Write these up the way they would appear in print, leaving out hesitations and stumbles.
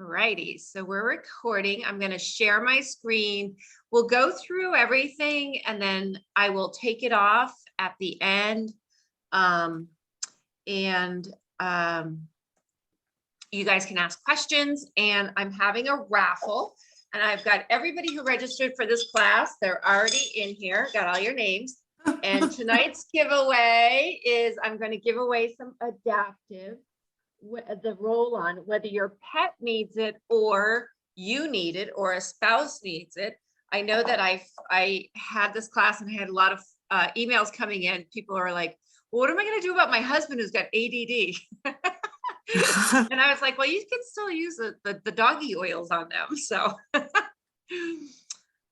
righty, so we're recording. I'm going to share my screen. We'll go through everything and then I will take it off at the end. You guys can ask questions, and I'm having a raffle, and I've got everybody who registered for this class. They're already in here, got all your names. And tonight's giveaway is I'm going to give away some adaptive, the roll-on, whether your pet needs it or you need it or a spouse needs it. I know that I had this class and I had a lot of emails coming in. People are like, well, what am I going to do about my husband who's got ADD? And I was like, well, you can still use the doggy oils on them. So,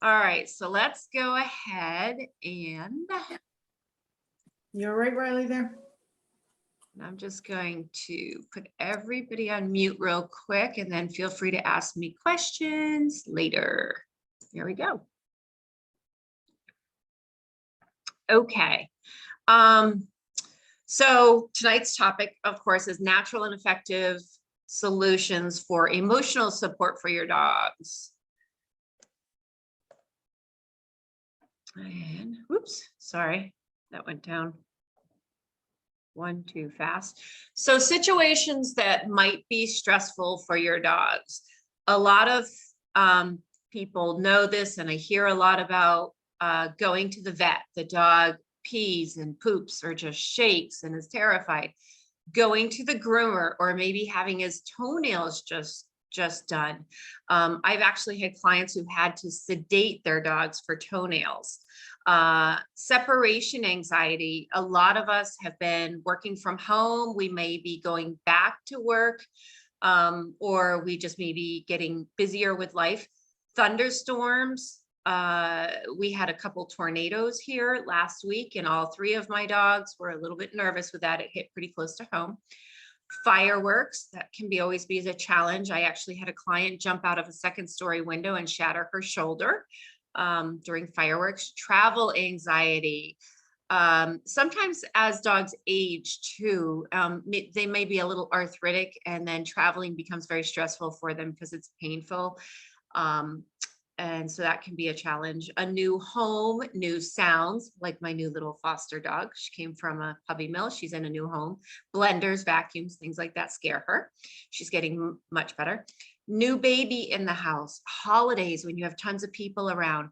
all right, so let's go ahead and. You're right, Riley, there. I'm just going to put everybody on mute real quick, and then feel free to ask me questions later. Here we go. Okay. So tonight's topic, of course, is natural and effective solutions for emotional support for your dogs. And whoops, sorry, that went down one too fast. So situations that might be stressful for your dogs. A lot of people know this, and I hear a lot about going to the vet. The dog pees and poops or just shakes and is terrified. Going to the groomer, or maybe having his toenails just done. I've actually had clients who had to sedate their dogs for toenails. Separation anxiety. A lot of us have been working from home. We may be going back to work, or we just may be getting busier with life. Thunderstorms. We had a couple tornadoes here last week, and all three of my dogs were a little bit nervous with that. It hit pretty close to home. Fireworks, that can always be a challenge. I actually had a client jump out of a second-story window and shatter her shoulder during fireworks. Travel anxiety. Sometimes as dogs age too, they may be a little arthritic, and then traveling becomes very stressful for them because it's painful. And so that can be a challenge. A new home, new sounds, like my new little foster dog. She came from a puppy mill. She's in a new home. Blenders, vacuums, things like that scare her. She's getting much better. New baby in the house. Holidays, when you have tons of people around.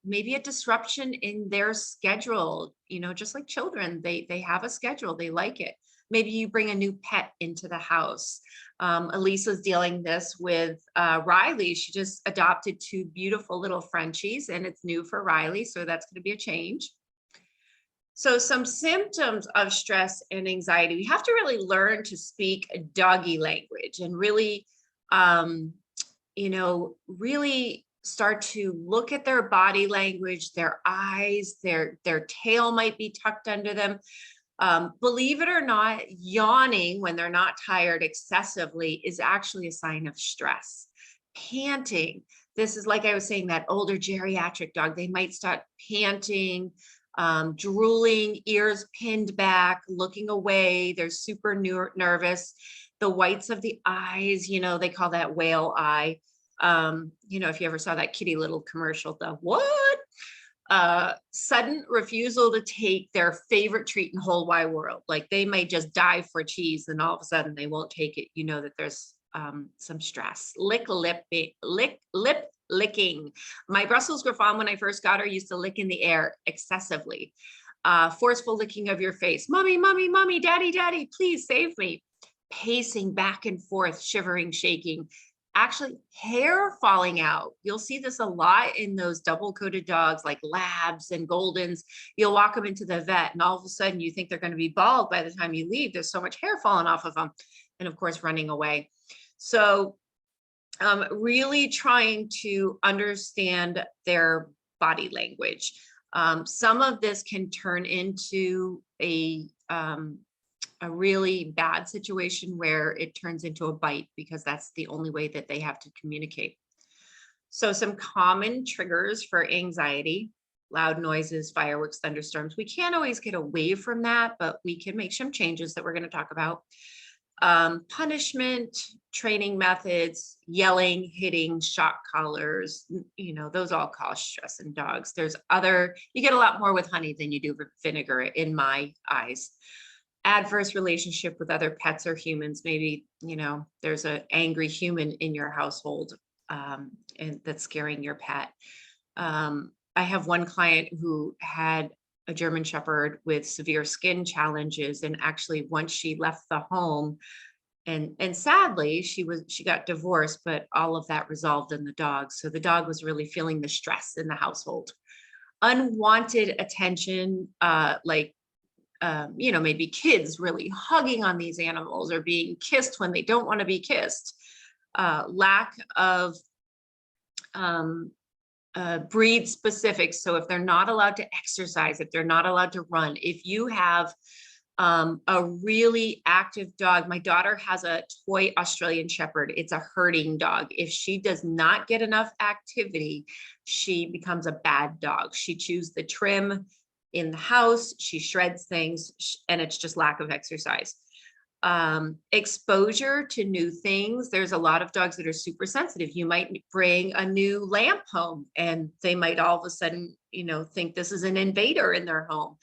Maybe a disruption in their schedule. You know, just like children, they have a schedule. They like it. Maybe you bring a new pet into the house. Elisa's dealing this with Riley. She just adopted two beautiful little Frenchies, and it's new for Riley, so that's going to be a change. So some symptoms of stress and anxiety. We have to really learn to speak doggy language and really, really start to look at their body language, their eyes, their tail might be tucked under them. Believe it or not, yawning when they're not tired excessively is actually a sign of stress. Panting. This is, like I was saying, that older geriatric dog, they might start panting, drooling, ears pinned back, looking away. They're super nervous. The whites of the eyes, they call that whale eye. If you ever saw that Kitty Little commercial, the what? Sudden refusal to take their favorite treat in the whole wide world. Like they may just die for cheese, and all of a sudden they won't take it. You know that there's some stress. Lip licking. My Brussels Griffon, when I first got her, used to lick in the air excessively. Forceful licking of your face. Mommy, mommy, mommy, daddy, daddy, please save me. Pacing back and forth, shivering, shaking. Actually, hair falling out. You'll see this a lot in those double-coated dogs like Labs and Goldens. You'll walk them into the vet, and all of a sudden you think they're going to be bald by the time you leave. There's so much hair falling off of them, and of course running away. So really trying to understand their body language. Some of this can turn into a really bad situation where it turns into a bite, because that's the only way that they have to communicate. So some common triggers for anxiety: loud noises, fireworks, thunderstorms. We can't always get away from that, but we can make some changes that we're going to talk about. Punishment, training methods, yelling, hitting, shock collars, those all cause stress in dogs. There's you get a lot more with honey than you do with vinegar in my eyes. Adverse relationship with other pets or humans. Maybe, there's an angry human in your household and that's scaring your pet. I have one client who had a German Shepherd with severe skin challenges. And actually, once she left the home, and sadly, she got divorced, but all of that resolved in the dog. So the dog was really feeling the stress in the household. Unwanted attention, maybe kids really hugging on these animals or being kissed when they don't want to be kissed. Lack of breed specific. So if they're not allowed to exercise, if they're not allowed to run, if you have a really active dog, my daughter has a toy Australian Shepherd. It's a herding dog. If she does not get enough activity, she becomes a bad dog. She chews the trim in the house, she shreds things, and it's just lack of exercise. Exposure to new things. There's a lot of dogs that are super sensitive. You might bring a new lamp home and they might all of a sudden, think this is an invader in their home.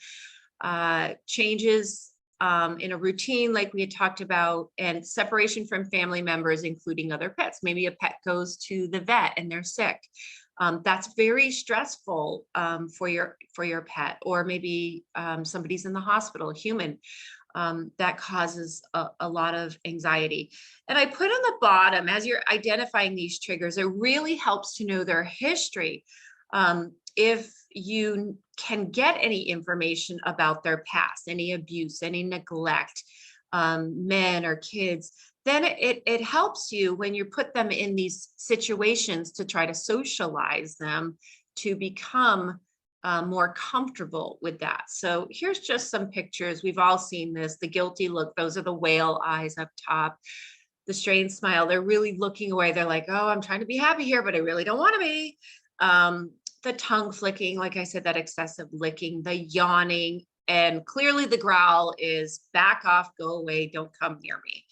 Changes in a routine like we had talked about, and separation from family members, including other pets. Maybe a pet goes to the vet and they're sick. That's very stressful for your pet, or maybe somebody's in the hospital, a human. That causes a lot of anxiety. And I put on the bottom, as you're identifying these triggers, it really helps to know their history. If you can get any information about their past, any abuse, any neglect, men or kids, then it helps you when you put them in these situations to try to socialize them to become more comfortable with that. So here's just some pictures. We've all seen this, the guilty look. Those are the whale eyes up top, the strained smile. They're really looking away. They're like, oh, I'm trying to be happy here, but I really don't want to be. The tongue flicking, like I said, that excessive licking, the yawning, and clearly the growl is back off, go away, don't come near me.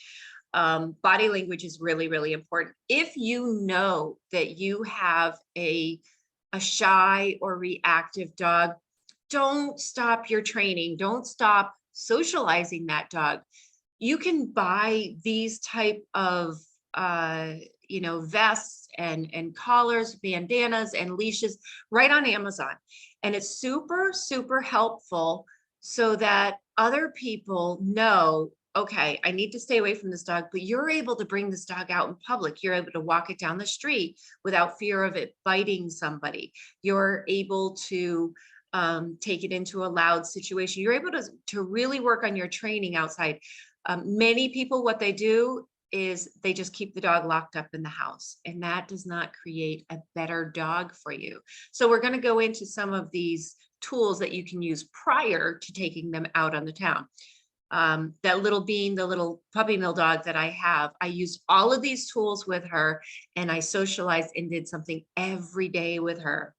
Body language is really, really important. If you know that you have a shy or reactive dog, don't stop your training. Don't stop socializing that dog. You can buy these type of, vests and collars, bandanas and leashes right on Amazon. And it's super, super helpful so that other people know, okay, I need to stay away from this dog, but you're able to bring this dog out in public. You're able to walk it down the street without fear of it biting somebody. You're able to take it into a loud situation. You're able to really work on your training outside. Many people, what they do is they just keep the dog locked up in the house, and that does not create a better dog for you. So we're going to go into some of these tools that you can use prior to taking them out on the town. That little Bean, the little puppy mill dog that I have, I used all of these tools with her, and I socialized and did something every day with her.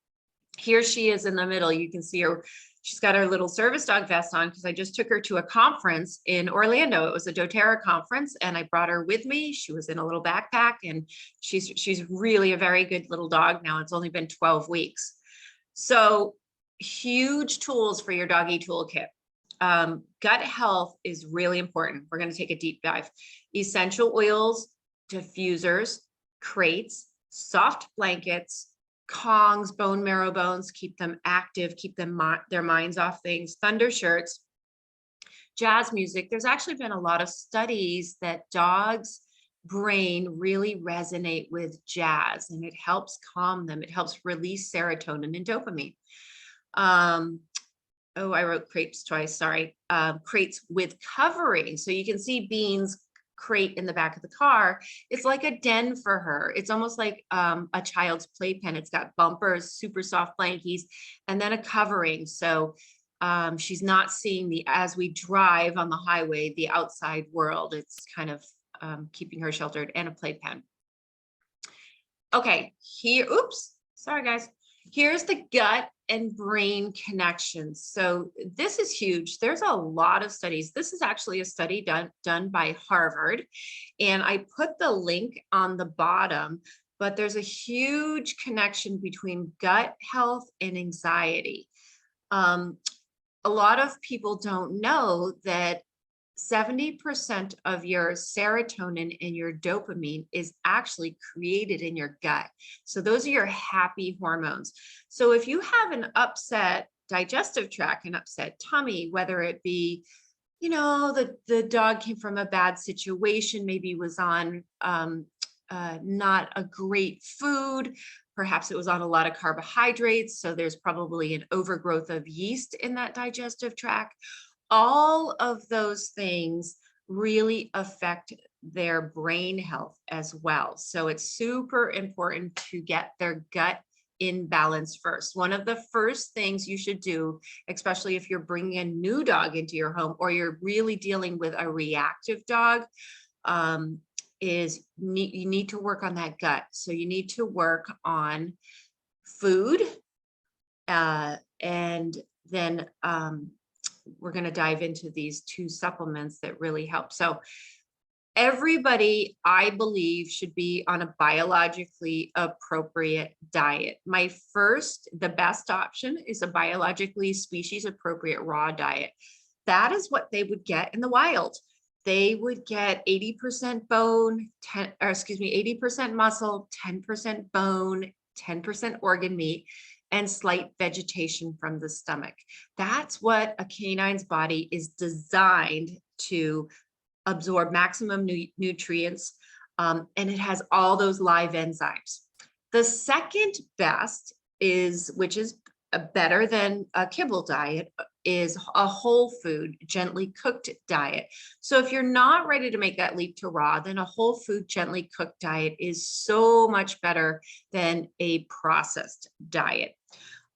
Here she is in the middle. You can see her. She's got her little service dog vest on because I just took her to a conference in Orlando. It was a doTERRA conference, and I brought her with me. She was in a little backpack, and she's really a very good little dog now. It's only been 12 weeks. So huge tools for your doggy toolkit. Gut health is really important. We're going to take a deep dive. Essential oils, diffusers, crates, soft blankets, Kongs, bone marrow bones, keep them active, keep them their minds off things, thunder shirts, jazz music. There's actually been a lot of studies that dogs' brain really resonate with jazz, and it helps calm them. It helps release serotonin and dopamine. Oh, I wrote crates twice, sorry. Crates with covering. So you can see Bean's crate in the back of the car. It's like a den for her. It's almost like a child's playpen. It's got bumpers, super soft blankies, and then a covering. So she's not seeing as we drive on the highway, the outside world. It's kind of keeping her sheltered, and a playpen. Okay, here, oops, sorry guys. Here's the gut and brain connections. So this is huge. There's a lot of studies. This is actually a study done by Harvard. And I put the link on the bottom, but there's a huge connection between gut health and anxiety. A lot of people don't know that 70% of your serotonin and your dopamine is actually created in your gut. So those are your happy hormones. So if you have an upset digestive tract, an upset tummy, whether it be, you know, the dog came from a bad situation, maybe was on not a great food, perhaps it was on a lot of carbohydrates, so there's probably an overgrowth of yeast in that digestive tract. All of those things really affect their brain health as well. So it's super important to get their gut in balance first. One of the first things you should do, especially if you're bringing a new dog into your home or you're really dealing with a reactive dog, is you need to work on that gut. So you need to work on food, and then we're going to dive into these 2 supplements that really help. So everybody, I believe, should be on a biologically appropriate diet. The best option is a biologically species appropriate raw diet. That is what they would get in the wild. They would get 80% bone, 80% muscle, 10% bone, 10% organ meat, and slight vegetation from the stomach. That's what a canine's body is designed to absorb maximum nutrients, and it has all those live enzymes. The second best is, which is better than a kibble diet, is a whole food, gently cooked diet. So if you're not ready to make that leap to raw, then a whole food, gently cooked diet is so much better than a processed diet.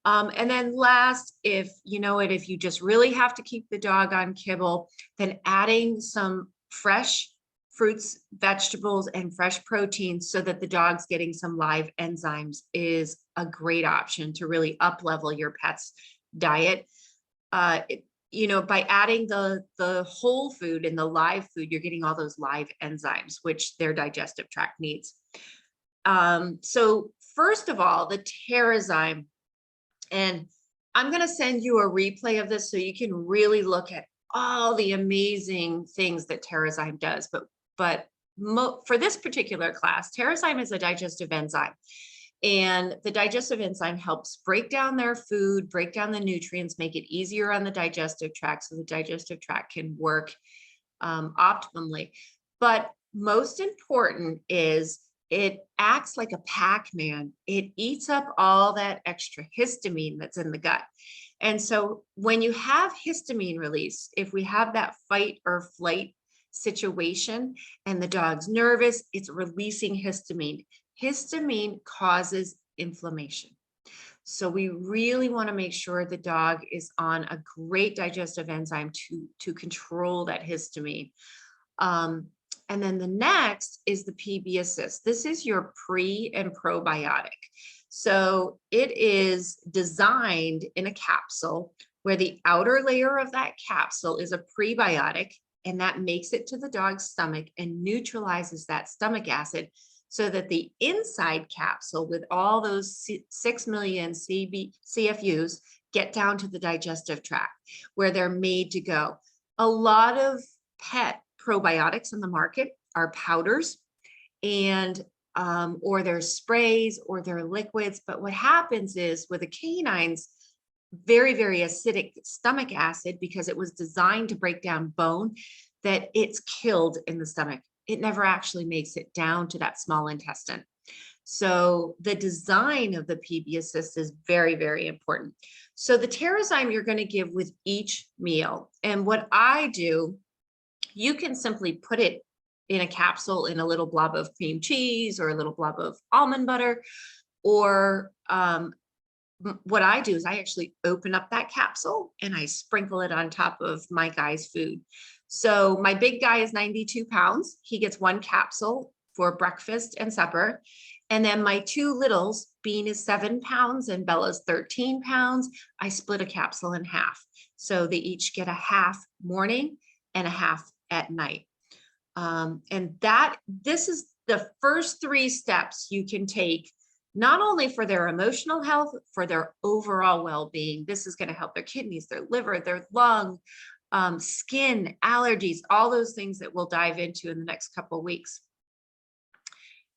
And then last, if you just really have to keep the dog on kibble, then adding some fresh fruits, vegetables, and fresh proteins so that the dog's getting some live enzymes is a great option to really up-level your pet's diet. By adding the whole food and the live food, you're getting all those live enzymes, which their digestive tract needs. So first of all, the Terrazyme, and I'm going to send you a replay of this so you can really look at all the amazing things that Terrazyme does. But for this particular class, Terrazyme is a digestive enzyme. And the digestive enzyme helps break down their food, break down the nutrients, make it easier on the digestive tract so the digestive tract can work optimally. But most important is it acts like a Pac-Man. It eats up all that extra histamine that's in the gut. And so when you have histamine release, if we have that fight or flight situation and the dog's nervous, it's releasing histamine. Histamine causes inflammation. So we really want to make sure the dog is on a great digestive enzyme to control that histamine. And then the next is the PB Assist. This is your pre and probiotic. So it is designed in a capsule where the outer layer of that capsule is a prebiotic, and that makes it to the dog's stomach and neutralizes that stomach acid so that the inside capsule with all those 6 million CFUs get down to the digestive tract where they're made to go. A lot of pet probiotics on the market are powders and or they're sprays or they're liquids. But what happens is with a canine's very, very acidic stomach acid, because it was designed to break down bone, that it's killed in the stomach. It never actually makes it down to that small intestine. So the design of the PB Assist is very, very important. So the Terrazyme you're going to give with each meal. And what I do, you can simply put it in a capsule in a little blob of cream cheese or a little blob of almond butter. Or what I do is I actually open up that capsule and I sprinkle it on top of my guy's food. So my big guy is 92 pounds. He gets 1 capsule for breakfast and supper. And then my two littles, Bean is 7 pounds and Bella's 13 pounds. I split a capsule in half. So they each get a half morning and a half at night. And this is the first 3 steps you can take, not only for their emotional health, for their overall well-being. This is going to help their kidneys, their liver, their lung, skin, allergies, all those things that we'll dive into in the next couple of weeks.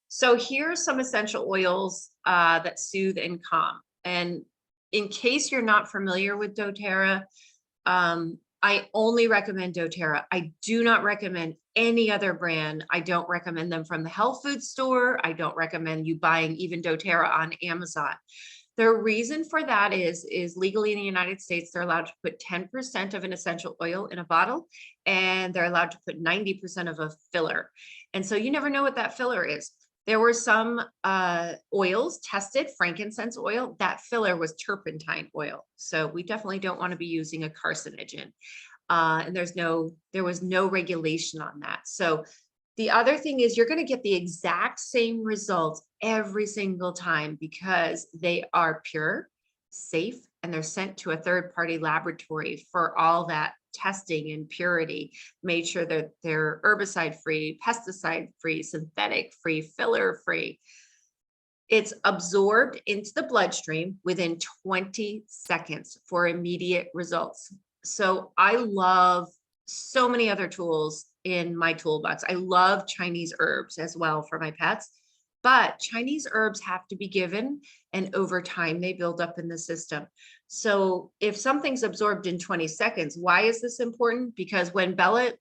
So here's some essential oils that soothe and calm. And in case you're not familiar with doTERRA, I only recommend doTERRA. I do not recommend any other brand. I don't recommend them from the health food store. I don't recommend you buying even doTERRA on Amazon. The reason for that is legally in the United States, they're allowed to put 10% of an essential oil in a bottle, and they're allowed to put 90% of a filler. And so you never know what that filler is. There were some oils tested, frankincense oil, that filler was turpentine oil. So we definitely don't want to be using a carcinogen. And there was no regulation on that. So the other thing is you're going to get the exact same results every single time because they are pure, safe, and they're sent to a third-party laboratory for all that testing and purity, made sure that they're herbicide-free, pesticide-free, synthetic-free, filler-free. It's absorbed into the bloodstream within 20 seconds for immediate results. So I love so many other tools in my toolbox. I love Chinese herbs as well for my pets, but Chinese herbs have to be given, and over time they build up in the system. So if something's absorbed in 20 seconds, why is this important? Because when Bella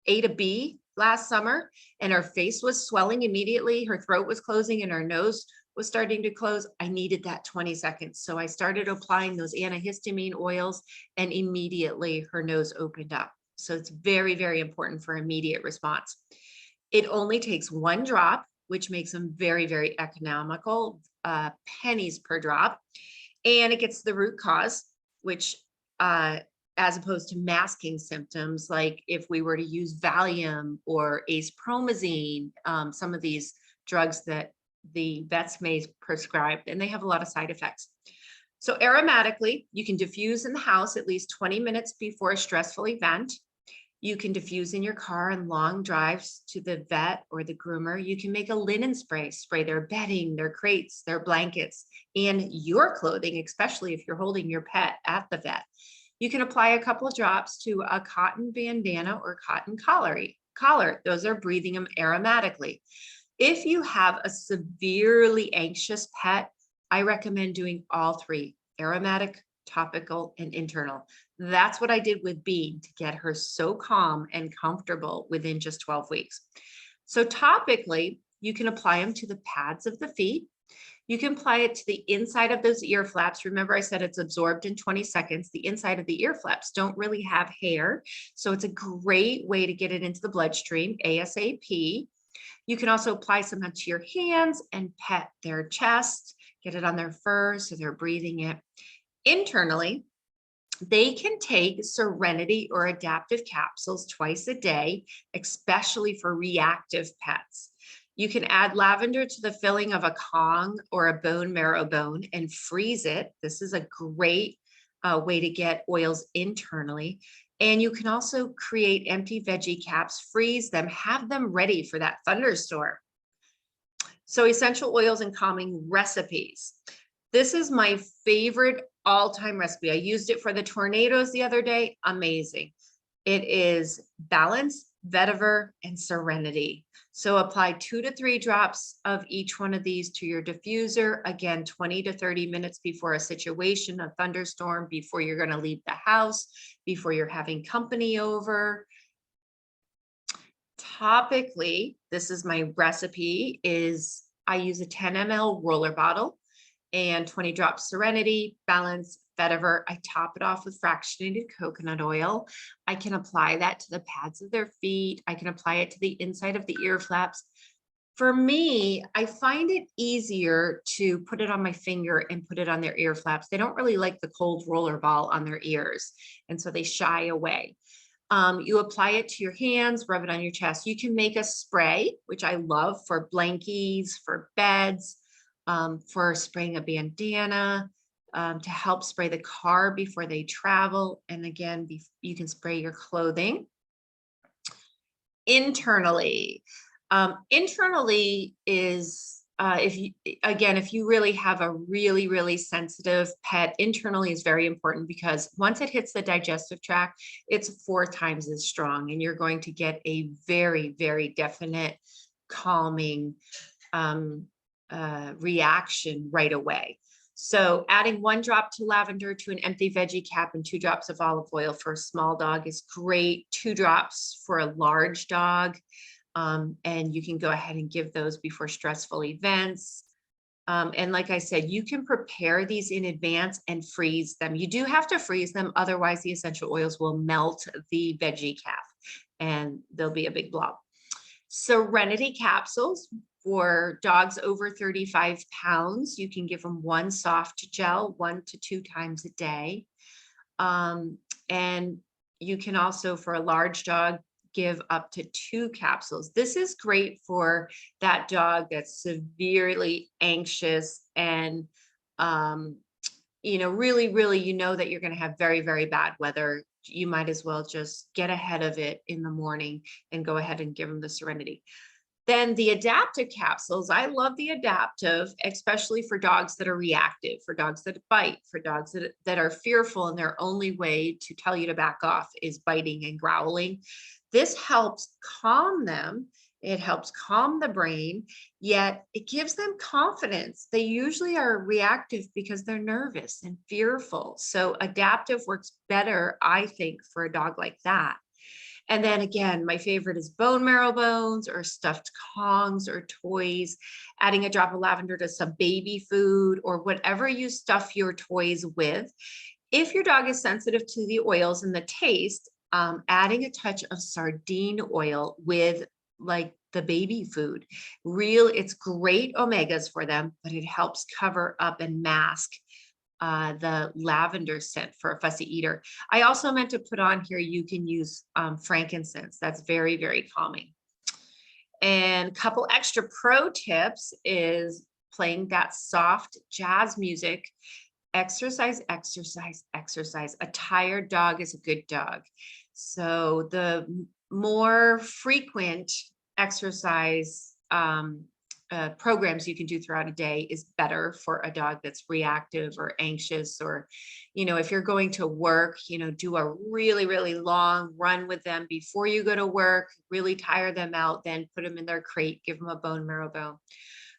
ate a bee last summer and her face was swelling immediately, her throat was closing and her nose was starting to close, I needed that 20 seconds. So I started applying those antihistamine oils and immediately her nose opened up. So it's very, very important for immediate response. It only takes 1 drop, which makes them very, very economical, pennies per drop. And it gets to the root cause, which as opposed to masking symptoms, like if we were to use Valium or acepromazine, some of these drugs that the vets may prescribe, and they have a lot of side effects. So aromatically, you can diffuse in the house at least 20 minutes before a stressful event. You can diffuse in your car on long drives to the vet or the groomer. You can make a linen spray their bedding, their crates, their blankets, and your clothing, especially if you're holding your pet at the vet. You can apply a couple of drops to a cotton bandana or cotton collar. Those are breathing them aromatically. If you have a severely anxious pet, I recommend doing all 3, aromatic, topical, and internal. That's what I did with Bean to get her so calm and comfortable within just 12 weeks. So topically, you can apply them to the pads of the feet. You can apply it to the inside of those ear flaps. Remember I said it's absorbed in 20 seconds. The inside of the ear flaps don't really have hair. So it's a great way to get it into the bloodstream ASAP. You can also apply some onto your hands and pet their chest, get it on their fur so they're breathing it. Internally, they can take Serenity or adaptive capsules twice a day, especially for reactive pets. You can add lavender to the filling of a Kong or a bone marrow bone and freeze it. This is a great way to get oils internally. And you can also create empty veggie caps, freeze them, have them ready for that thunderstorm. So essential oils and calming recipes. This is my favorite all-time recipe. I used it for the tornadoes the other day. Amazing. It is Balance, Vetiver, and Serenity. So apply 2 to 3 drops of each one of these to your diffuser. Again, 20 to 30 minutes before a situation, a thunderstorm, before you're going to leave the house, before you're having company over. Topically, this is my recipe, is I use a 10 ml roller bottle and 20 drops Serenity, Balance, Vetiver. I top it off with fractionated coconut oil. I can apply that to the pads of their feet. I can apply it to the inside of the ear flaps. For me, I find it easier to put it on my finger and put it on their ear flaps. They don't really like the cold roller ball on their ears, and so they shy away. You apply it to your hands, rub it on your chest. You can make a spray, which I love for blankies, for beds, for spraying a bandana, to help spray the car before they travel. And again, you can spray your clothing. Internally, internally is, if you really have a really sensitive pet, internally is very important, because once it hits the digestive tract, it's 4 times as strong, and you're going to get a very definite calming reaction right away. So adding 1 drop to lavender to an empty veggie cap and 2 drops of olive oil for a small dog is great. 2 drops for a large dog. And you can go ahead and give those before stressful events. And like I said, you can prepare these in advance and freeze them. You do have to freeze them, otherwise the essential oils will melt the veggie cap and there'll be a big blob. Serenity capsules for dogs over 35 pounds. You can give them 1 soft gel 1 to 2 times a day. And you can also, for a large dog, give up to 2 capsules. This is great for that dog that's severely anxious and, really, you know that you're going to have very bad weather. You might as well just get ahead of it in the morning and go ahead and give them the Serenity. Then the adaptive capsules, I love the adaptive, especially for dogs that are reactive, for dogs that bite, for dogs that are fearful, and their only way to tell you to back off is biting and growling. This helps calm them. It helps calm the brain, yet it gives them confidence. They usually are reactive because they're nervous and fearful. So adaptive works better, I think, for a dog like that. And then again, my favorite is bone marrow bones or stuffed Kongs or toys, adding a drop of lavender to some baby food or whatever you stuff your toys with. If your dog is sensitive to the oils and the taste, adding a touch of sardine oil with like the baby food. It's great omegas for them, but it helps cover up and mask the lavender scent for a fussy eater. I also meant to put on here, you can use frankincense. That's very calming. And a couple extra pro tips is playing that soft jazz music. Exercise. A tired dog is a good dog. So the more frequent exercise programs you can do throughout a day is better for a dog that's reactive or anxious, or, if you're going to work, do a really long run with them before you go to work, really tire them out, then put them in their crate, give them a bone marrow bone.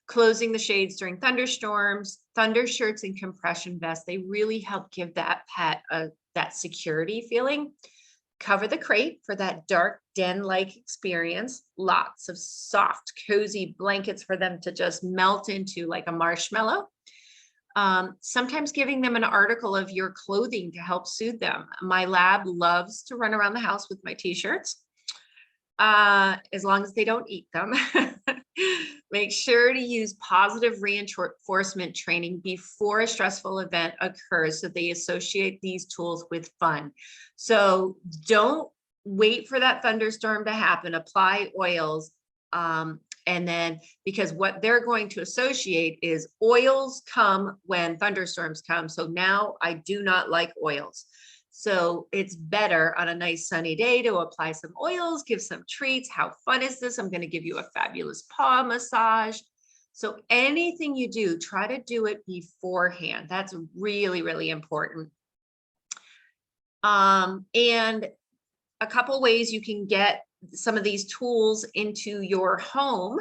Closing the shades during thunderstorms, thunder shirts and compression vests, they really help give that pet that security feeling. Cover the crate for that dark den-like experience. Lots of soft, cozy blankets for them to just melt into like a marshmallow. Sometimes giving them an article of your clothing to help soothe them. My lab loves to run around the house with my t-shirts, as long as they don't eat them. Make sure to use positive reinforcement training before a stressful event occurs, so they associate these tools with fun. So don't wait for that thunderstorm to happen. Apply oils. And then, because what they're going to associate is oils come when thunderstorms come. So now I do not like oils. So it's better on a nice sunny day to apply some oils, give some treats. How fun is this? I'm going to give you a fabulous paw massage. So anything you do, try to do it beforehand. That's really important. And a couple ways you can get some of these tools into your home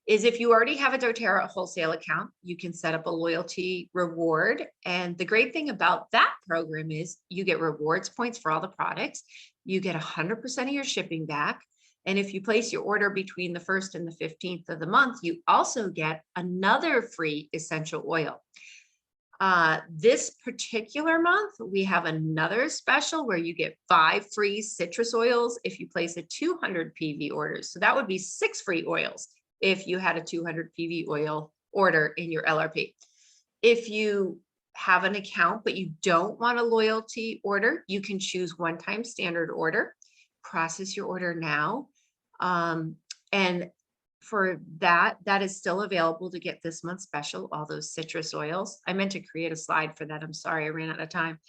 is if you already have a doTERRA wholesale account, you can set up a loyalty reward. And the great thing about that program is you get rewards points for all the products. You get 100% of your shipping back. And if you place your order between the 1st and the 15th of the month, you also get another free essential oil. This particular month, we have another special where you get 5 free citrus oils if you place a 200 PV orders. So that would be 6 free oils if you had a 200 PV oil order in your LRP. If you have an account, but you don't want a loyalty order, you can choose one-time standard order. process your order now. And for that is still available to get this month's special, all those citrus oils. I meant to create a slide for that. I'm sorry, I ran out of time.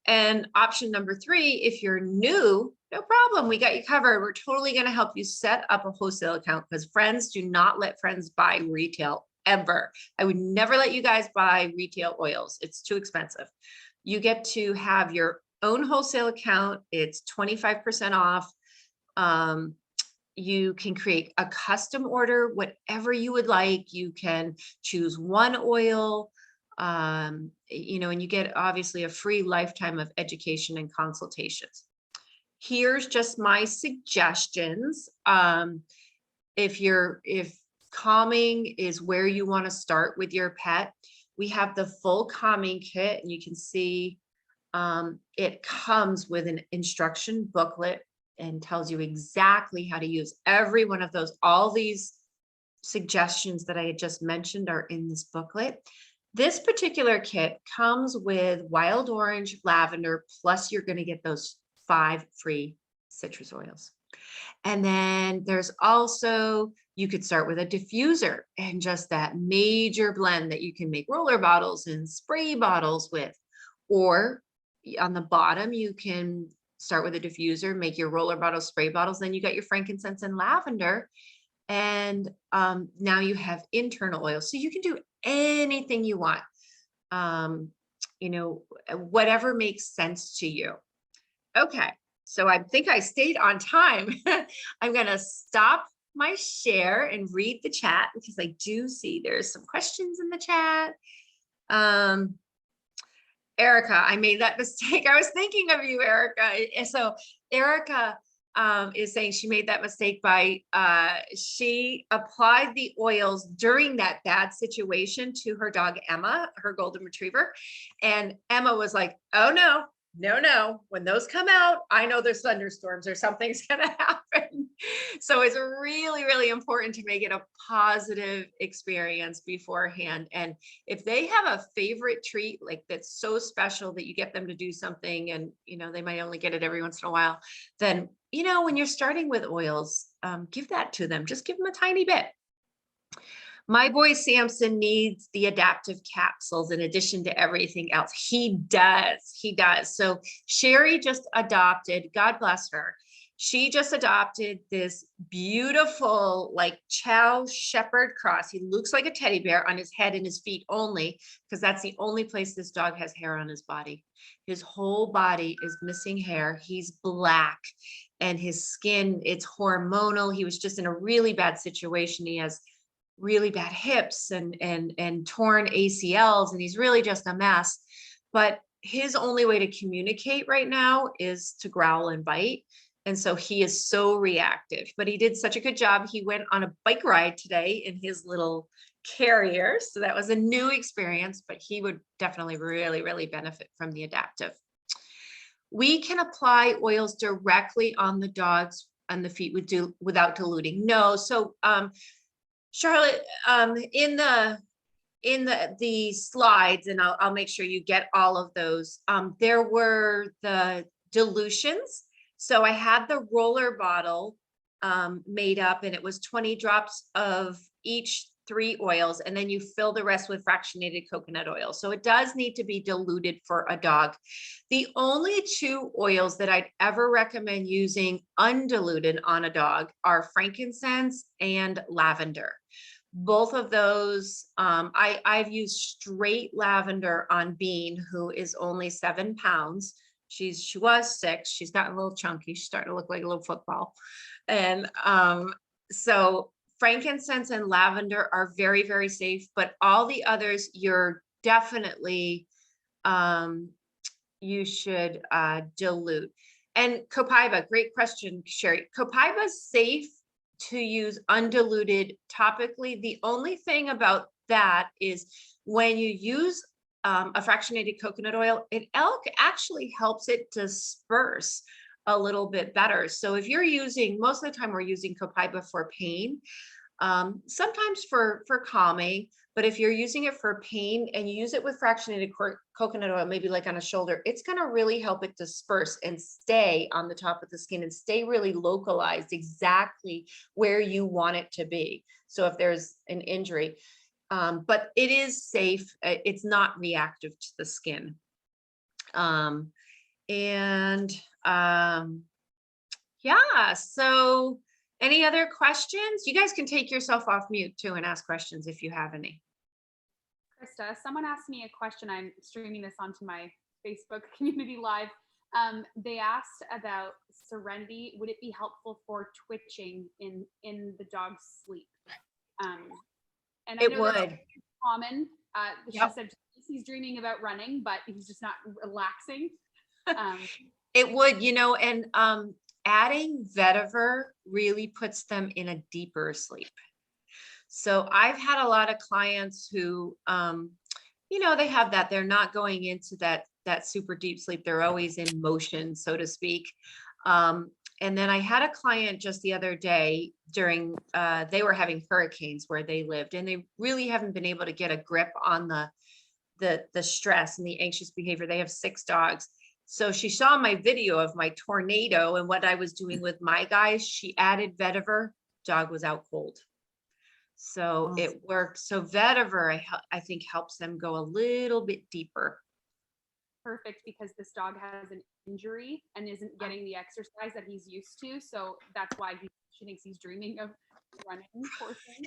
And option number 3, if you're new, no problem. We got you covered. We're totally going to help you set up a wholesale account, because friends do not let friends buy retail ever. I would never let you guys buy retail oils. It's too expensive. You get to have your own wholesale account. It's 25% off. You can create a custom order, whatever you would like. You can choose one oil, you know, and you get obviously a free lifetime of education and consultations. Here's just my suggestions. If calming is where you want to start with your pet, we have the full calming kit, and you can see it comes with an instruction booklet and tells you exactly how to use every one of those. All these suggestions that I had just mentioned are in this booklet. This particular kit comes with wild orange, lavender, plus you're going to get those 5 free citrus oils. And then there's also, you could start with a diffuser and just that major blend that you can make roller bottles and spray bottles with. Or on the bottom, you can start with a diffuser, make your roller bottle, spray bottles, then you got your frankincense and lavender. And now you have internal oil. So you can do anything you want, you know, whatever makes sense to you. Okay, so I think I stayed on time. I'm going to stop my share and read the chat, because I do see there's some questions in the chat. Erica, I made that mistake. I was thinking of you, Erica. So Erica is saying she made that mistake by, she applied the oils during that bad situation to her dog, Emma, her golden retriever. And Emma was like, oh no, no, when those come out, I know there's thunderstorms or something's going to happen. So it's really, really important to make it a positive experience beforehand. And if they have a favorite treat, like that's so special that you get them to do something, and, you know, they might only get it every once in a while, then, you know, when you're starting with oils, give that to them. Just give them a tiny bit. My boy Samson needs the adaptive capsules in addition to everything else. He does. So Sherry just adopted, God bless her. She just adopted this beautiful, like Chow Shepherd cross. He looks like a teddy bear on his head and his feet only, because that's the only place this dog has hair on his body. His whole body is missing hair. He's black, and his skin, it's hormonal. He was just in a really bad situation. He has really bad hips and torn ACLs, and he's really just a mess. But his only way to communicate right now is to growl and bite. And so he is so reactive, but he did such a good job. He went on a bike ride today in his little carrier. So that was a new experience, but he would definitely really, really benefit from the adaptive. We can apply oils directly on the dogs and the feet without diluting. No. So, Charlotte, in the slides, and I'll make sure you get all of those. There were the dilutions. So I had the roller bottle made up, and it was 20 drops of each 3 oils, and then you fill the rest with fractionated coconut oil. So it does need to be diluted for a dog. The only 2 oils that I'd ever recommend using undiluted on a dog are frankincense and lavender. Both of those, I've used straight lavender on Bean, who is only 7 pounds. She was 6. She's gotten a little chunky. She's starting to look like a little football. And so frankincense and lavender are very, very safe, but all the others, you're definitely, you should dilute. And copaiba, great question, Sherry. Copaiba is safe to use undiluted topically. The only thing about that is when you use a fractionated coconut oil, it actually helps it disperse a little bit better. So if you're using, most of the time we're using copaiba for pain. Sometimes for calming, but if you're using it for pain and you use it with fractionated coconut oil, maybe like on a shoulder, it's going to really help it disperse and stay on the top of the skin and stay really localized exactly where you want it to be. So if there's an injury, but it is safe. It's not reactive to the skin. Yeah, so any other questions? You guys can take yourself off mute too and ask questions if you have any. Krista, someone asked me a question. I'm streaming this onto my Facebook community live. They asked about Serenity. Would it be helpful for twitching in the dog's sleep? And I It know that's would. common. She Yep. said he's dreaming about running, but he's just not relaxing. It would, and adding vetiver really puts them in a deeper sleep. So I've had a lot of clients who, they have that, they're not going into that super deep sleep. They're always in motion, so to speak. And then I had a client just the other day during, they were having hurricanes where they lived, and they really haven't been able to get a grip on the stress and the anxious behavior. They have 6 dogs. So she saw my video of my tornado and what I was doing with my guys. She added vetiver, dog was out cold. So it worked. So vetiver, I think, helps them go a little bit deeper. Perfect, because this dog has an injury and isn't getting the exercise that he's used to. So that's why she thinks he's dreaming of running.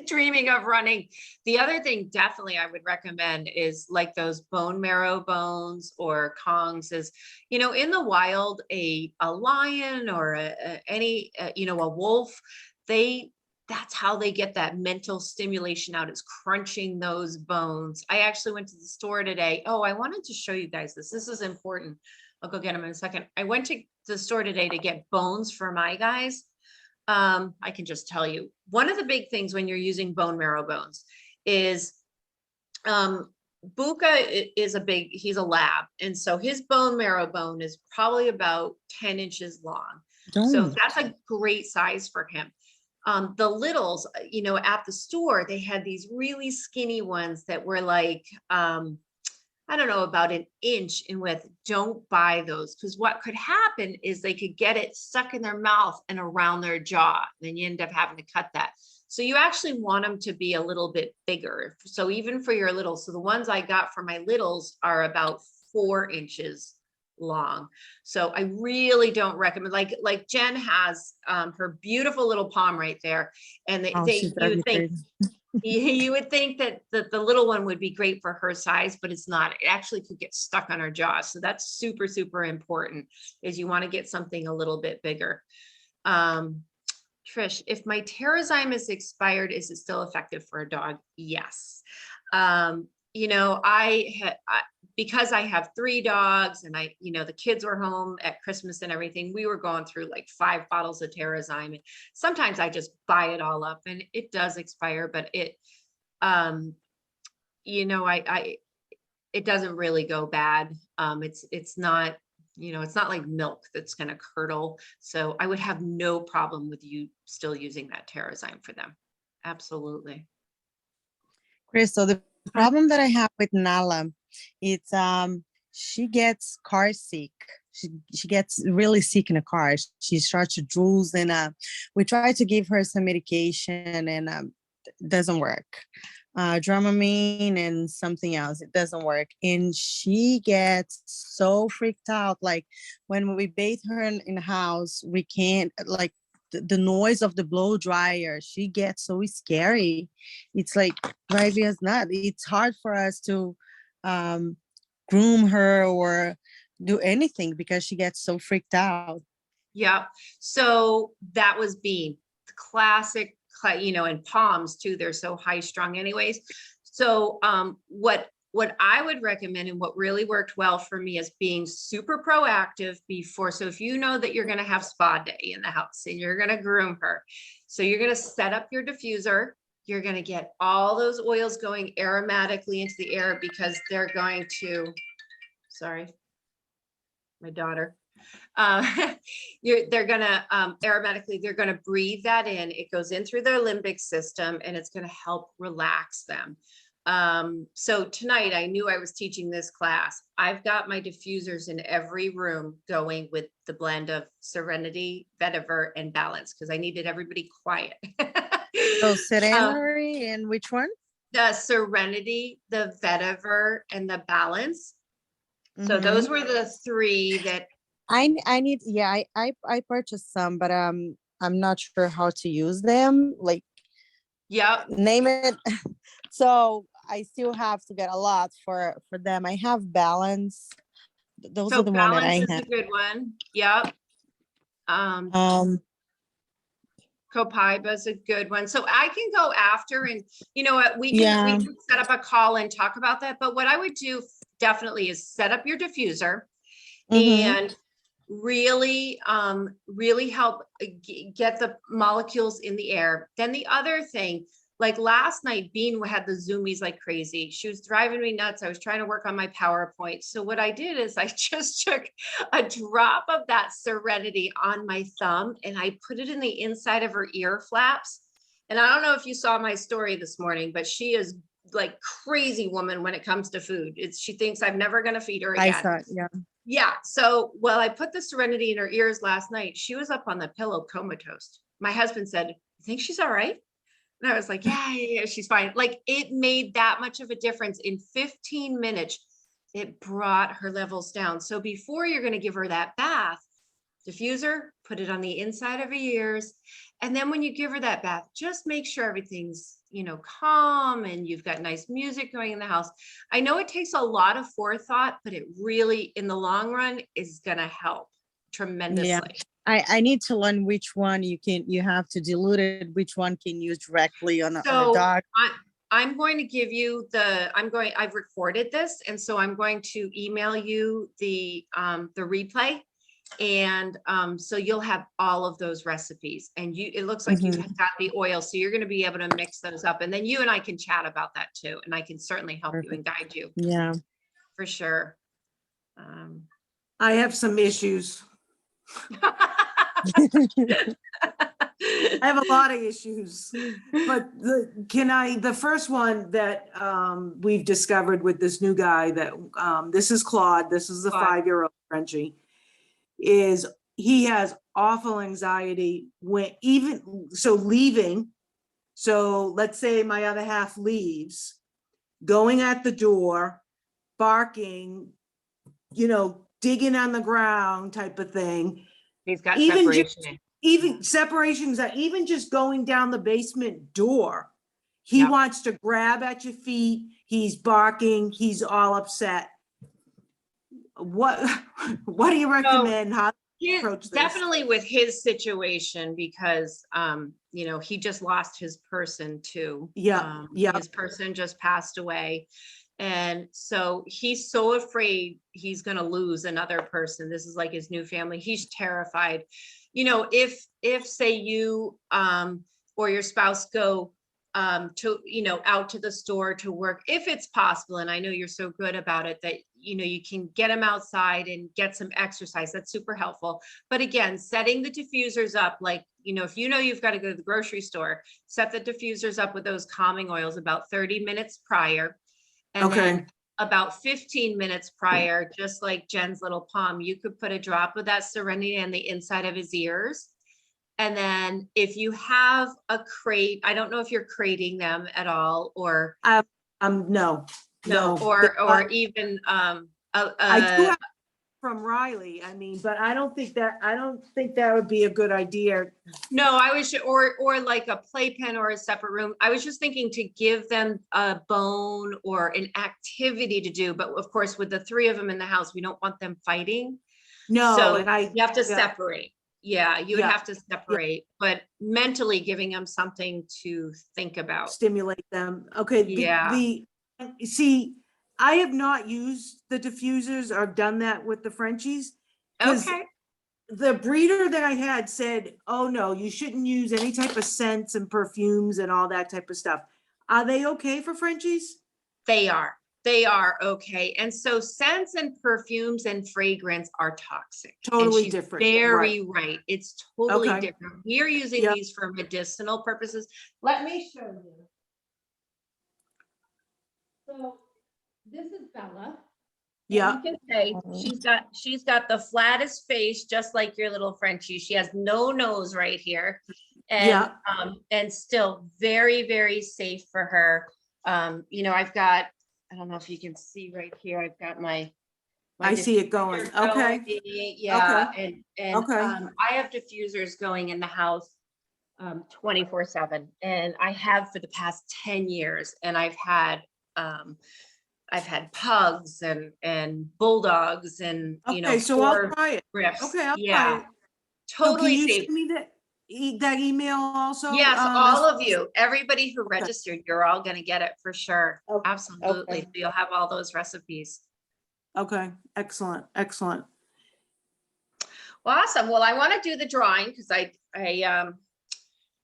Dreaming of running. The other thing definitely I would recommend is like those bone marrow bones or Kongs is, in the wild, a lion or a wolf, that's how they get that mental stimulation out, is crunching those bones. I actually went to the store today. Oh, I wanted to show you guys this. This is important. I'll go get them in a second. I went to the store today to get bones for my guys. I can just tell you, one of the big things when you're using bone marrow bones is, Buka he's a lab. And so his bone marrow bone is probably about 10 inches long. So that's a great size for him. The littles, at the store, they had these really skinny ones that were like, I don't know, about an inch in width. Don't buy those, because what could happen is they could get it stuck in their mouth and around their jaw. Then you end up having to cut that. So you actually want them to be a little bit bigger. So even for your littles, so the ones I got for my littles are about 4 inches long. So I really don't recommend, like Jen has her beautiful little palm right there. And you would think that the little one would be great for her size, but it's not. It actually could get stuck on her jaw. So that's super, super important, is you want to get something a little bit bigger. Trish, if my Terrazyme is expired, is it still effective for a dog? Yes. Because I have 3 dogs and the kids were home at Christmas and everything, we were going through like 5 bottles of Terrazyme. And sometimes I just buy it all up and it does expire, but it doesn't really go bad. It's not, it's not like milk that's going to curdle. So I would have no problem with you still using that Terrazyme for them. Absolutely. Krista, the problem that I have with Nala, it's she gets car sick. She gets really sick in a car. She starts to drool, and we try to give her some medication, and doesn't work. Dramamine and something else, it doesn't work, and she gets so freaked out. Like when we bathe her in the house, we can't, like, the noise of the blow dryer, she gets so scary. It's like driving us nuts. It's hard for us to groom her or do anything because she gets so freaked out. Yeah. So that was Bean, the classic, and Palms too. They're so high strung anyways. So what I would recommend, and what really worked well for me, is being super proactive before. So if you know that you're going to have spa day in the house and you're going to groom her, so you're going to set up your diffuser. You're going to get all those oils going aromatically into the air, because they're going to, sorry, my daughter. they're gonna aromatically, they're gonna breathe that in. It goes in through their limbic system and it's gonna help relax them. So tonight I knew I was teaching this class. I've got my diffusers in every room going with the blend of Serenity, Vetiver, and Balance because I needed everybody quiet. So Serenity and which one? The Serenity, the Vetiver, and the Balance. So those were the three that I need, yeah, I purchased some, but I'm not sure how to use them. Like, yep. name it. So I still have to get a lot for them. I have Balance. Those So are the one that I Balance is have. a good one. Yep. Copaiba is a good one. So I can go after and you know what, we can set up a call and talk about that. But what I would do definitely is set up your diffuser and really, really help get the molecules in the air. Then the other thing, like last night, Bean had the zoomies like crazy. She was driving me nuts. I was trying to work on my PowerPoint. So what I did is I just took a drop of that Serenity on my thumb and I put it in the inside of her ear flaps. And I don't know if you saw my story this morning, but she is like crazy woman when it comes to food. She thinks I'm never going to feed her again. I saw it, yeah. Yeah. So, well, I put the Serenity in her ears last night. She was up on the pillow comatose. My husband said, "You think she's all right?" And I was like, yeah, she's fine. Like it made that much of a difference in 15 minutes. It brought her levels down. So before you're going to give her that bath, diffuser, put it on the inside of her ears. And then when you give her that bath, just make sure everything's, you know, calm and you've got nice music going in the house. I know it takes a lot of forethought, but it really, in the long run, is going to help tremendously. Yeah. I need to learn which one you have to dilute it, which one can use directly on a dog. I'm going to give you I've recorded this. And so I'm going to email you the replay. And so you'll have all of those recipes and it looks like you've got the oil. So you're going to be able to mix those up. And then you and I can chat about that too. And I can certainly help you and guide you. Yeah. For sure. I have some issues. I have a lot of issues, but the first one that we've discovered with this new guy that this is Claude, this is the 5-year-old Frenchie, is he has awful anxiety when leaving. So let's say my other half leaves, going at the door, barking, you know, digging on the ground type of thing. He's got separations that even just going down the basement door, he wants to grab at your feet. He's barking. He's all upset. What do you recommend? How to approach this? Definitely with his situation, because you know, he just lost his person too. His person just passed away. And so he's so afraid he's going to lose another person. This is like his new family. He's terrified. You know, if say you or your spouse go to, you know, out to the store to work, if it's possible, and I know you're so good about it that, you know, you can get them outside and get some exercise. That's super helpful. But again, setting the diffusers up, like, you know, if you know you've got to go to the grocery store, set the diffusers up with those calming oils about 30 minutes prior. And then about 15 minutes prior, just like Jen's little palm, you could put a drop of that Serenity on the inside of his ears. And then if you have a crate, I don't know if you're crating them at all, or no, or even I do have from Riley. I mean, but I don't think that would be a good idea. No, I was, or like a playpen or a separate room. I was just thinking to give them a bone or an activity to do. But of course, with the 3 of them in the house, we don't want them fighting. No, so and you have to separate. Yeah, you would have to separate, but mentally giving them something to think about. Stimulate them. Okay. See, I have not used the diffusers or done that with the Frenchies. Okay. The breeder that I had said, oh no, you shouldn't use any type of scents and perfumes and all that type of stuff. Are they okay for Frenchies? They are. They are okay. And so scents and perfumes and fragrance are toxic. And Totally she's different, very right. It's totally Okay. different. We are using Yep. these for medicinal purposes. Let me show you. So this is Bella. Yeah, You can say she's got the flattest face, just like your little Frenchie. She has no nose right here. And and still very, very safe for her. You know, I've got, I don't know if you can see right here, I've got my I see it going. diffuser Okay. going. Yeah, and Okay. I have diffusers going in the house 24/7, and I have for the past 10 years, and I've had pugs and bulldogs and, you know, Okay, so I'll four try it. griffs. Okay, I'll try Yeah, it. So can totally you safe. send me that email also? Yes, as- all of you, everybody who registered, you're all gonna get it for sure. Okay, Absolutely. okay. So you'll have all those recipes. Okay, excellent, excellent. Well, awesome. Well, I want to do the drawing because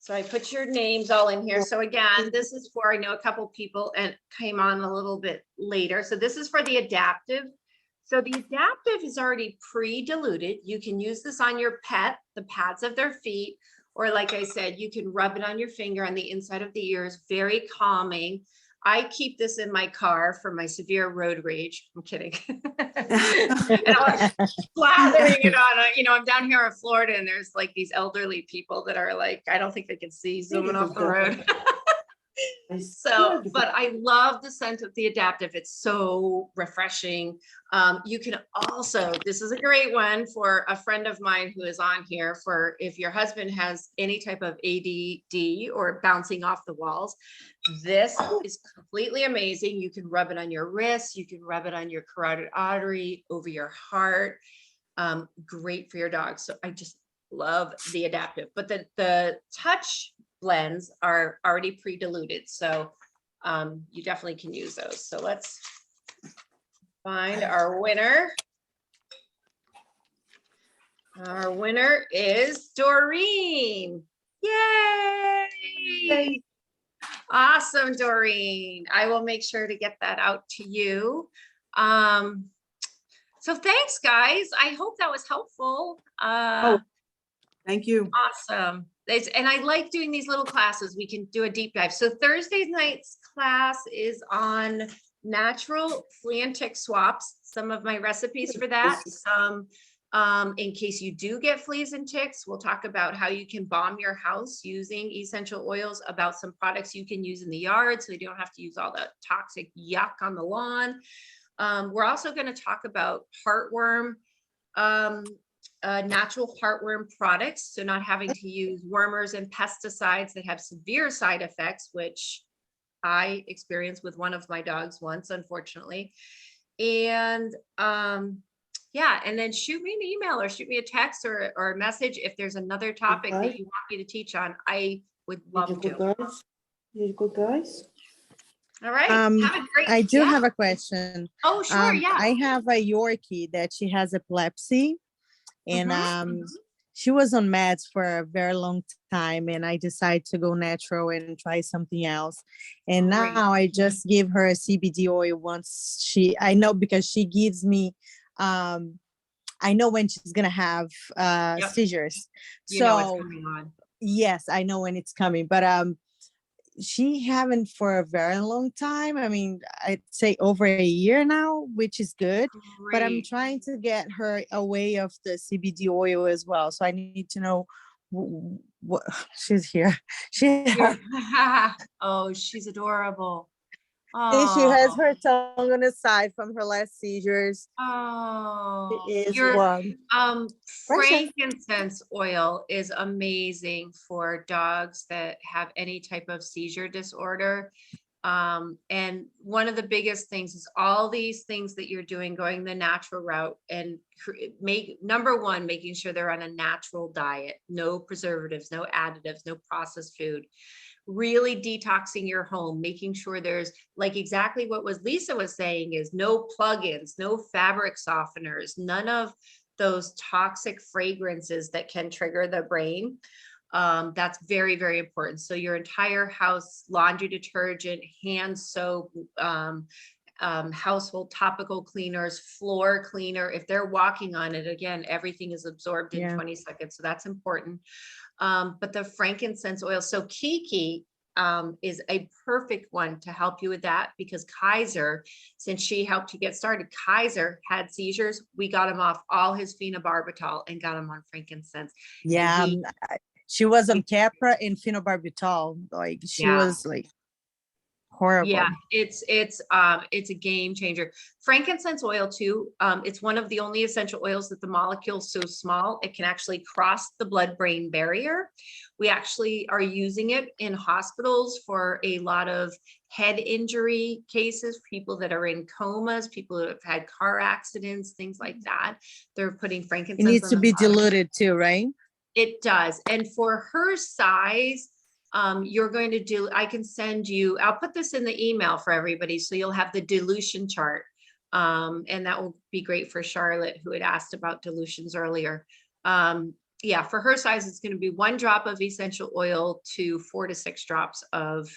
so I put your names all in here. So again, this is for, I know a couple people and came on a little bit later. So this is for the adaptive. So the adaptive is already pre-diluted. You can use this on your pet, the pads of their feet, or like I said, you can rub it on your finger on the inside of the ears, very calming. I keep this in my car for my severe road rage. I'm kidding. And I'm slathering it on, you know, I'm down here in Florida and there's like these elderly people that are like, I don't think they can see zooming off the road. So, but I love the scent of the adaptive. It's so refreshing. You can also, this is a great one for a friend of mine who is on here, for if your husband has any type of ADD or bouncing off the walls. This is completely amazing. You can rub it on your wrist. You can rub it on your carotid artery, over your heart. Great for your dog. So I just love the adaptive, but the touch blends are already pre-diluted. So you definitely can use those. So let's find our winner. Our winner is Doreen. Yay! Awesome, Doreen. I will make sure to get that out to you. So thanks, guys. I hope that was helpful. Thank you. Awesome. And I like doing these little classes. We can do a deep dive. So Thursday night's class is on natural flea and tick swaps. Some of my recipes for that. Some, in case you do get fleas and ticks, we'll talk about how you can balm your house using essential oils, about some products you can use in the yard so you don't have to use all the toxic yuck on the lawn. We're also going to talk about heartworm, natural heartworm products. So not having to use wormers and pesticides that have severe side effects, which I experienced with one of my dogs once, unfortunately. And yeah, and then shoot me an email or shoot me a text or a message if there's another topic that you want me to teach on. I would love to. You good guys? All right. Have a great, I do have a question. Oh, sure. Yeah. I have a Yorkie that she has epilepsy, and she was on meds for a very long time, and I decided to go natural and try something else. And now I just give her a CBD oil once I know, because she gives me, I know when she's gonna have seizures. You know it's coming on. Yes, I know when it's coming, but she haven't for a very long time. I mean, I'd say over a year now, which is good. But I'm trying to get her away of the CBD oil as well. So I need to know what she's here. Oh, she's adorable. She has her tongue on the side from her last seizures. Oh, is one. Frankincense oil is amazing for dogs that have any type of seizure disorder. And one of the biggest things is all these things that you're doing, going the natural route, and number one, making sure they're on a natural diet, no preservatives, no additives, no processed food. Really detoxing your home, making sure there's, like exactly what Lisa was saying, is no plugins, no fabric softeners, none of those toxic fragrances that can trigger the brain. That's very, very important. So your entire house, laundry detergent, hand soap, household topical cleaners, floor cleaner. If they're walking on it, again, everything is absorbed in Yeah. 20 seconds. So that's important. But the frankincense oil, so Kiki is a perfect one to help you with that, because Kaiser, since she helped you get started, Kaiser had seizures. We got him off all his phenobarbital and got him on frankincense. Yeah, he- she was on Capra and phenobarbital. Like she Yeah. was like horrible. Yeah, it's a game changer. Frankincense oil too. It's one of the only essential oils that the molecule is so small, it can actually cross the blood-brain barrier. We actually are using it in hospitals for a lot of head injury cases, people that are in comas, people that have had car accidents, things like that. They're putting It frankincense needs on to the be bottom. diluted too, right? It does. And for her size, you're going to do, I can send you, I'll put this in the email for everybody, so you'll have the dilution chart. And that will be great for Charlotte, who had asked about dilutions earlier. Yeah, for her size, it's going to be 1 drop of essential oil to 4 to 6 drops of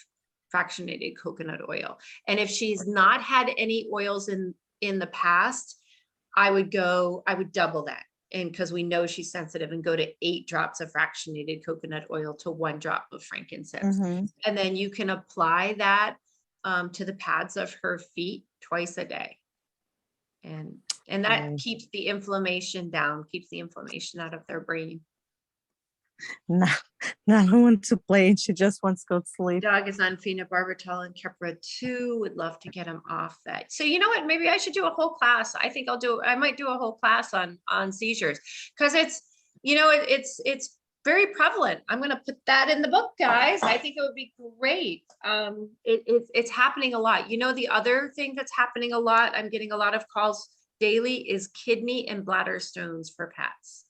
fractionated coconut oil. And if she's not had any oils in the past, I would double that. And because we know she's sensitive, and go to 8 drops of fractionated coconut oil to 1 drop of frankincense. Mhm. And then you can apply that to the pads of her feet twice a day. And that Okay. keeps the inflammation down, keeps the inflammation out of their brain. No, I don't want to play. She just wants to go to sleep. Dog is on phenobarbital and Keppra too. Would love to get him off that. So you know what? Maybe I should do a whole class. I think I might do a whole class on seizures, because it's, you know, it's very prevalent. I'm going to put that in the book, guys. I think it would be great. It's happening a lot. You know, the other thing that's happening a lot, I'm getting a lot of calls daily, is kidney and bladder stones for pets.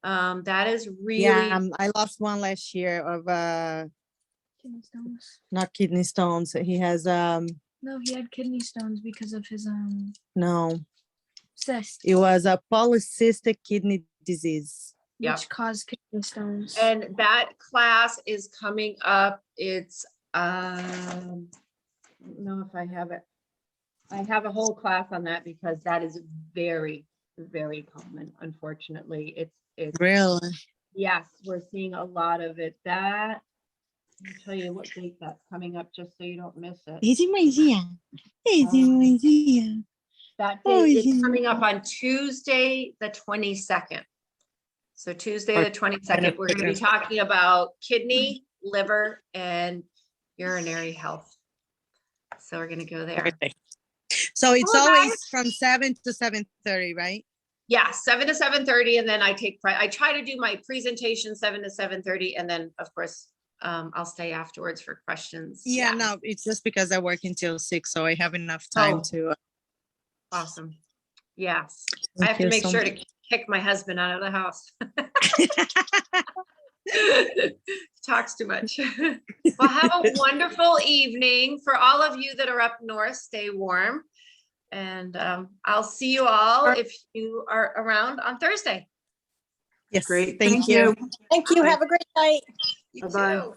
That is really, Yeah, I lost one last year of Kidney stones. not kidney stones. He has No, he had kidney stones because of his no, cyst, it was a polycystic kidney disease. Yeah. which caused kidney stones. and that class is coming up. It's, I don't know if I have it. I have a whole class on that, because that is very, very common. Unfortunately, it's, Really? yes, we're seeing a lot of it. That, I'll tell you what date that's coming up, just so you don't miss it. Easy, my dear. Easy, my dear. That Oh, date is yeah. coming up on Tuesday, the 22nd. So Tuesday, the 22nd, we're going to be talking about kidney, liver, and urinary health. So we're going to go there. So it's Hello, always guys. from 7 to 7:30, right? Yeah, 7 to 7:30, and then I try to do my presentation 7 to 7:30, and then of course I'll stay afterwards for questions. Yeah, no, it's just because I work until 6, so I have enough time Oh. to. Awesome. Yes, I Thank have to you make so sure much. to kick my husband out of the house. Talks too much. Well, have a wonderful evening. For all of you that are up north, stay warm. And I'll see you all if you are around on Thursday. Yes, Great, thank you. Thank you. Bye. Have a great night. You Bye-bye. too.